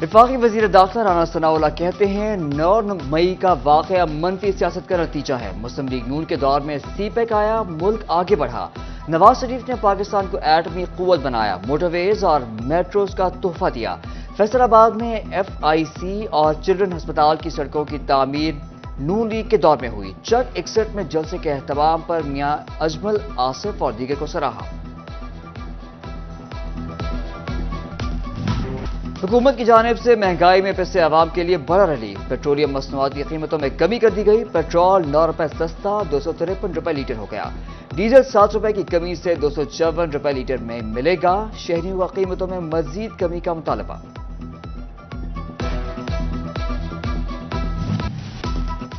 वफाकी वजीर दाखिला राना सनाउल्लाह कहते हैं 9 मई का वाकया मनफी सियासत का नतीजा है। मुस्लिम लीग नून के दौर में सीपेक आया, मुल्क आगे बढ़ा। नवाज शरीफ ने पाकिस्तान को एटमी कुव्वत बनाया, मोटरवेज और मेट्रोज का तोहफा दिया। फैसलाबाद में FIC और चिल्ड्रन अस्पताल की सड़कों की तामीर नून लीग के दौर में हुई। चक 61 में जलसे के एहतमाम पर मियां अजमल आसिफ और दीगर को सराहा। हुकूमत की जानिब से महंगाई में पिसे आवाम के लिए बड़ा रिलीफ। पेट्रोलियम मसनूआत की कीमतों में कमी कर दी गई। पेट्रोल 9 रुपए सस्ता 253 रुपए लीटर हो गया। डीजल 7 रुपए की कमी से 254 रुपए लीटर में मिलेगा। शहरियों का कीमतों में मजीद कमी का मुतालबा।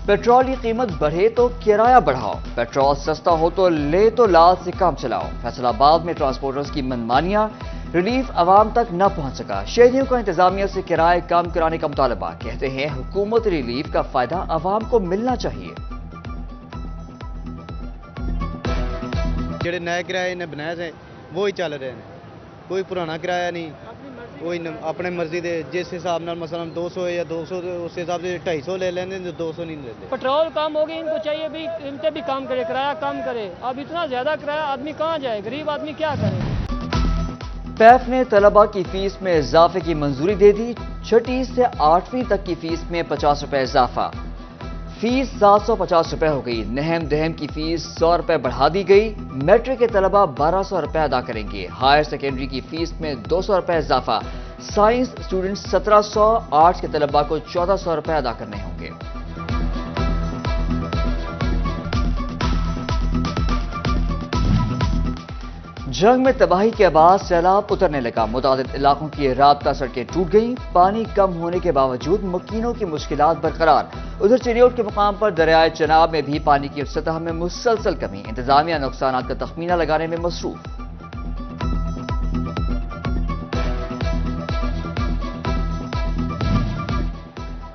पेट्रोल की कीमत बढ़े तो किराया बढ़ाओ, पेट्रोल सस्ता हो तो ले तो लाल से काम चलाओ। फैसलाबाद में ट्रांसपोर्टर्स की मनमानियां, रिलीफ आवाम तक न पहुंच सका। शहरियों का इंतजामिया से किराए कम कराने का मुतालबा। कहते हैं हुकूमत रिलीफ का फायदा आवाम को मिलना चाहिए। ਜਿਹੜੇ नए किराए ने बनाए थे वो ही चल रहे हैं, कोई पुराना किराया नहीं, कोई अपने मर्जी दे जिस हिसाब नाल मसलन 200 या 200 उस हिसाब से 250 ले लेंगे, 200 नहीं लेते। पेट्रोल कम होगी, इनको चाहिए भी कीमतें भी कम करे, किराया कम करे। अब इतना ज्यादा किराया आदमी कहाँ जाए, गरीब आदमी क्या करे। पैफ ने तलबा की फीस में इजाफे की मंजूरी दे दी। 6वीं से 8वीं तक की फीस में 50 रुपए इजाफा, फीस 750 रुपए हो गई। नहम दहम की फीस 100 रुपए बढ़ा दी गई। मैट्रिक के तलबा 1200 रुपए अदा करेंगे। हायर सेकेंडरी की फीस में 200 रुपए इजाफा। साइंस स्टूडेंट 1700, आर्ट्स के तलबा को 1400 रुपए अदा करने होंगे। जंग में तबाही के बाद सैलाब उतरने लगा। मुतादिद इलाकों की राबता सड़कें टूट गईं। पानी कम होने के बावजूद मुकीनों की मुश्किलात बरकरार। उधर चिरियोट के मुकाम पर दरियाए चनाब में भी पानी की सतह में मुसलसल कमी। इंतजामिया नुकसानात का तखमीना लगाने में मसरूफ।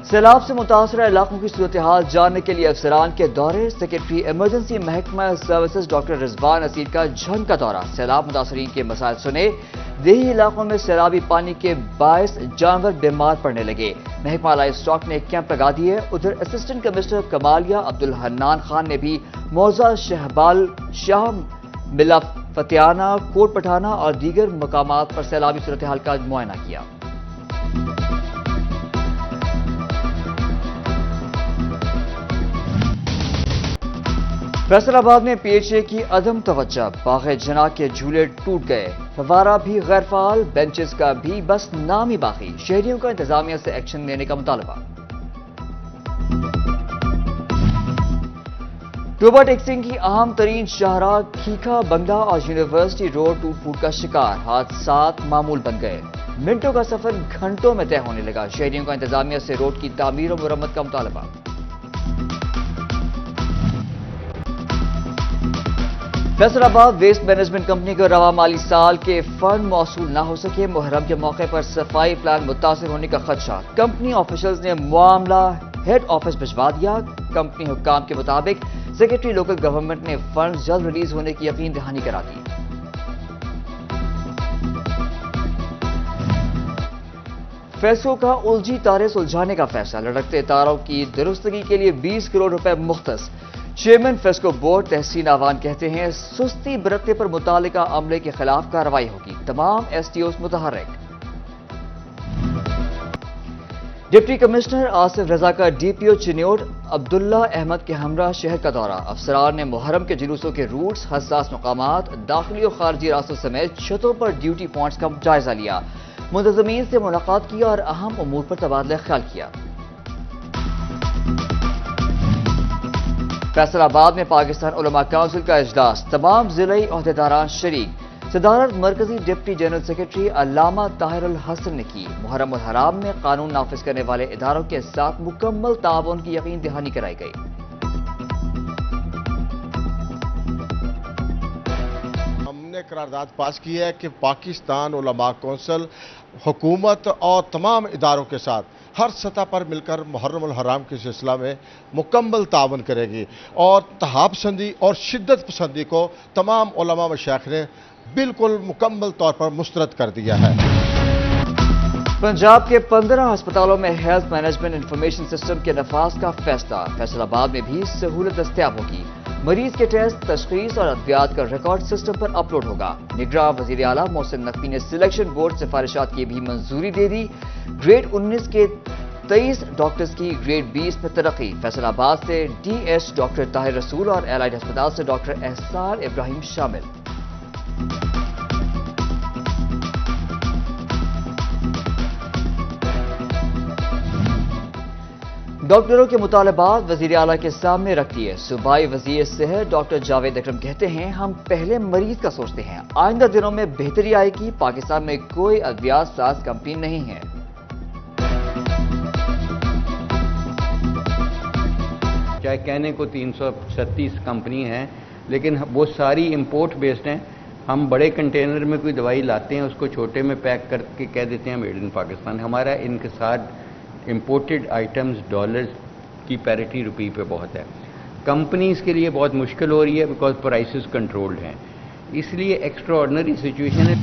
सैलाब से मुतासरा इलाकों की सूरत हाल जानने के लिए अफसरान के दौरे। सेक्रेटरी इमरजेंसी महकमा सर्विसेज डॉक्टर रिजवान असीर का झंग का दौरा। सैलाब मुतासरीन के मसाइल सुने। देही इलाकों में सैलाबी पानी के बायस जानवर बीमार पड़ने लगे। महकमा लाइफ स्टॉक ने कैंप लगा दिए। उधर असिस्टेंट कमिश्नर कमालिया अब्दुल हन्नान खान ने भी मौजा शहबाल शाह मिला फतियाना कोट पठाना और दीगर मकामात पर सैलाबी सूरत हाल का मुआयना किया। फैसलाबाद में PHA की अदम तवज्जो। बाग़े जना के झूले टूट गए। फवारा भी गैर फाल, बेंचेस का भी बस नाम ही बाकी। शहरियों का इंतजामिया से एक्शन लेने का मुतालबा। टोबा टेक्सिंग की अहम तरीन शाहराह खीखा बंगला और यूनिवर्सिटी रोड टूट फूट का शिकार। हादसात मामूल बन गए। मिनटों का सफर घंटों में तय होने लगा। शहरियों का इंतजामिया से रोड की तामीर और मुरम्मत का मुतालबा। फैसलाबाद वेस्ट मैनेजमेंट कंपनी को रवा माली साल के फंड मौसूल न हो सके। मुहर्रम के मौके पर सफाई प्लान मुतासिर होने का खदशा। कंपनी ऑफिशियल्स ने मामला हेड ऑफिस भिजवा दिया। कंपनी हुक्काम के मुताबिक सेक्रेटरी लोकल गवर्नमेंट ने फंड जल्द रिलीज होने की यकीन दहानी करा दी। फैसलों का उलझी तारें सुलझाने का फैसला। लटकते तारों की दुरुस्तगी के लिए 20 करोड़ रुपए मुख्तस। चेयरमैन फेस्को बोर्ड तहसीन आवान कहते हैं सुस्ती बरतने पर मुतालिका अमले के खिलाफ कार्रवाई होगी। तमाम STOs मुतहर्रिक। डिप्टी कमिश्नर आसिफ रजा का DPO चिन्योट अब्दुल्ला अहमद के हमरा शहर का दौरा। अफसरान ने मुहर्रम के जुलूसों के रूट्स, हसास मकामात, दाखिली और खारजी रास्तों समेत छतों पर ड्यूटी पॉइंट्स का जायजा लिया। मुंतजमीन से मुलाकात की और अहम उमूर पर तबादला ख्याल किया। फैसलाबाद में पाकिस्तान उलमा काउंसिल का इजलास। तमाम जिले ओहदेदारान शरीक। सदारत मरकजी डिप्टी जनरल सेक्रेटरी अल्लामा ताहिरुल हसन ने की। मुहर्रम उल हराम में कानून नाफिज करने वाले इदारों के साथ मुकम्मल ताउन की यकीन दहानी कराई गई। हमने करारदाद पास की है कि पाकिस्तान उलमा काउंसिल हुकूमत और तमाम इदारों के साथ हर सतह पर मिलकर मुहर्रम उल हराम के सिलसिला में मुकम्मल तावन करेगी और तहापसंदी और शिद्दत पसंदी को तमाम उलमा मशाइख ने बिल्कुल मुकम्मल तौर पर मुस्तरद कर दिया है। पंजाब के 15 अस्पतालों में हेल्थ मैनेजमेंट इंफॉर्मेशन सिस्टम के नफाज का फैसला। फैसलाबाद में भी सहूलत दस्तयाब होगी। मरीज के टेस्ट, तशखीस और अद्वियात का रिकॉर्ड सिस्टम पर अपलोड होगा। निगरां वजीर आला मोहसिन नकवी ने सिलेक्शन बोर्ड सिफारिशात की भी मंजूरी दे दी। ग्रेड 19 के 23 डॉक्टर्स की ग्रेड 20 में तरक्की। फैसलाबाद से DH डॉक्टर ताहिर रसूल और एलाइड अस्पताल से डॉक्टर एहसान इब्राहिम शामिल। डॉक्टरों के मुतालबात वजीर आला के सामने रख दिए। सूबाई वजीर सेहत डॉक्टर जावेद अकरम कहते हैं, हम पहले मरीज का सोचते हैं, आइंदा दिनों में बेहतरी आएगी। पाकिस्तान में कोई अद्वियात साज कंपनी नहीं है। चाहे कहने को 336 कंपनी हैं, लेकिन वो सारी इंपोर्ट बेस्ड हैं। हम बड़े कंटेनर में कोई दवाई लाते हैं, उसको छोटे में पैक करके कह देते हैं मेड इन पाकिस्तान। हमारा इनकसार इंपोर्टेड आइटम्स डॉलर्स की पैरिटी रुपी पे बहुत है। कंपनीज के लिए बहुत मुश्किल हो रही है बिकॉज प्राइसेस कंट्रोल्ड हैं, इसलिए एक्स्ट्रा ऑर्डिनरी सिचुएशन है।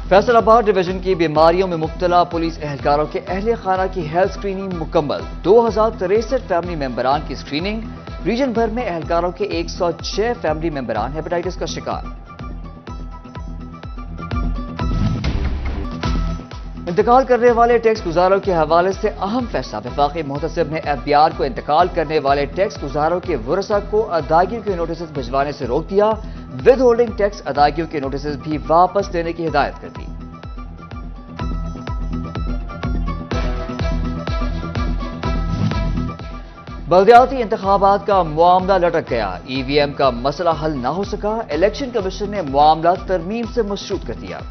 फैसलाबाद डिवीजन की बीमारियों में मुब्तला पुलिस एहलकारों के अहले खाना की हेल्थ स्क्रीनिंग मुकम्मल। 2063 फैमिली मेंबरान की स्क्रीनिंग। रीजन भर में एहलकारों के 106 फैमिली मेंबरान हेपेटाइटिस का शिकार। इंतकाल करने वाले टैक्स गुजारों के हवाले से अहम फैसला। वफाकी मुहतसिब ने एफबीआर को इंतकाल करने वाले टैक्स गुजारों के वरसा को अदायगी के नोटिस भिजवाने से रोक दिया। विद होल्डिंग टैक्स अदायगियों के नोटिस भी वापस लेने की हिदायत कर दी। बल्दियाती इंतखाबात का मामला लटक गया। EVM का मसला हल ना हो सका। इलेक्शन कमीशन ने मामला तरमीम से मशरूत कर दिया।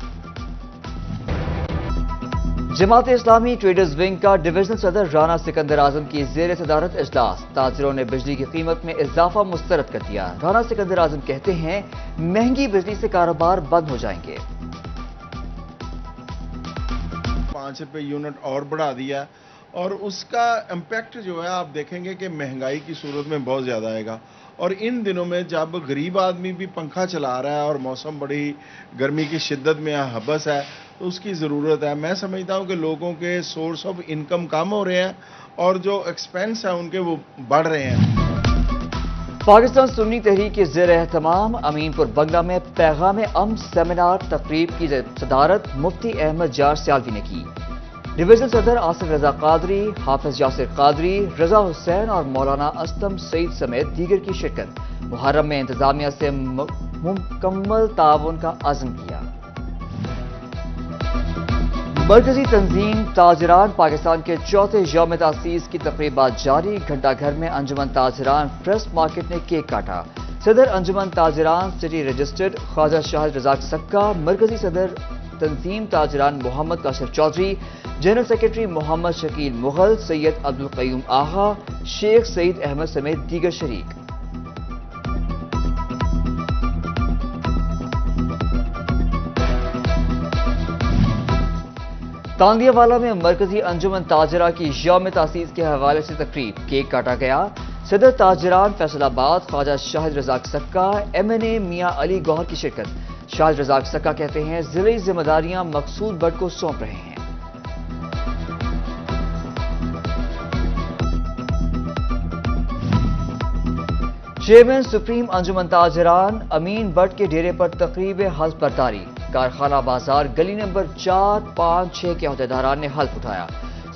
जमात इस्लामी ट्रेडर्स विंग का डिविजनल सदर राना सिकंदर आजम की जेर सदारत इजलास। ताजिरों ने बिजली की कीमत में इजाफा मुस्तरद कर दिया। राना सिकंदर आजम कहते हैं, महंगी बिजली से कारोबार बंद हो जाएंगे। 5 रुपये यूनिट और बढ़ा दिया और उसका इम्पैक्ट जो है आप देखेंगे कि महंगाई की सूरत में बहुत ज़्यादा आएगा। और इन दिनों में जब गरीब आदमी भी पंखा चला रहा है और मौसम बड़ी गर्मी की शिद्दत में हबस है, तो उसकी ज़रूरत है। मैं समझता हूँ कि लोगों के सोर्स ऑफ इनकम कम हो रहे हैं और जो एक्सपेंस है उनके वो बढ़ रहे हैं। पाकिस्तान सुन्नी तहरीक के ज़ेर एहतमाम अमीनपुर बंगला में पैगाम अमन सेमिनार तकरीब की सदारत मुफ्ती अहमद जार सियालवी ने की। डिवीजन सदर आसिफ रजा कादरी, हाफिज यासिर कादरी, रजा हुसैन और मौलाना असलम सईद समेत दीगर की शिरकत। मुहर्रम में इंतजामिया से मुकम्मल ताउन का अज़्म किया। मरकजी तंजीम ताजरान पाकिस्तान के चौथे यौम तासीस की तकरीबात जारी। घंटा घर में अंजुमन ताजरान प्रेस मार्केट ने केक काटा। सदर अंजुमन ताजरान सिटी रजिस्टर्ड ख्वाजा शाहिद रजाक सक्का, मरकजी सदर तंजीम ताजरान मोहम्मद कासिर चौधरी, जनरल सेक्रेटरी मोहम्मद शकील मुगल, सैयद अब्दुल कयूम आगा, शेख सईद अहमद समेत दीगर शरीक। तांगियावाला में मरकजी अंजुमन ताजरा की यौम तासीस के हवाले से तकरीब। केक काटा गया। सदर ताजरान फैसलाबाद ख्वाजा शाहिद रजाक सक्का, MNA मियां अली गौहर की शिरकत। शाहिद रजाक सक्का कहते हैं, जिले जिम्मेदारियां मकसूद भट्ट को सौंप रहे हैं। चेयरमैन सुप्रीम अंजुमन ताजरान अमीन भट्ट के डेरे पर तकरीब हल्फ बर्दारी। कारखाना बाजार गली नंबर 4, 5, 6 के अहदेदारान ने हल्फ उठाया।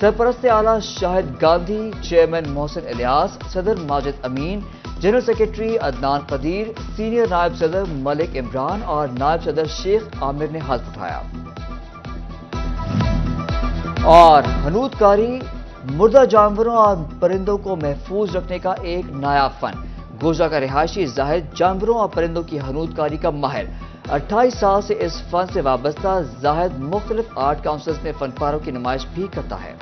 सरपरस्त आला शाहिद गांधी, चेयरमैन मोहसिन इलियास, सदर Majid Amin, general secretary Adnan Qadeer, senior नायब सदर मलिक इमरान और नायब सदर शेख आमिर ने हल्फ उठाया। और हनूदकारी मुर्दा जानवरों और परिंदों को महफूज रखने का एक नायाब फन। गोजा का रिहायशी जाहिद जानवरों और परिंदों की हनूदकारी का माहिर। 28 साल से इस फन से वाबस्ता जाहिद मुख्तलिफ आर्ट काउंसिल्स में फनपारों की नुमाइश भी करता है।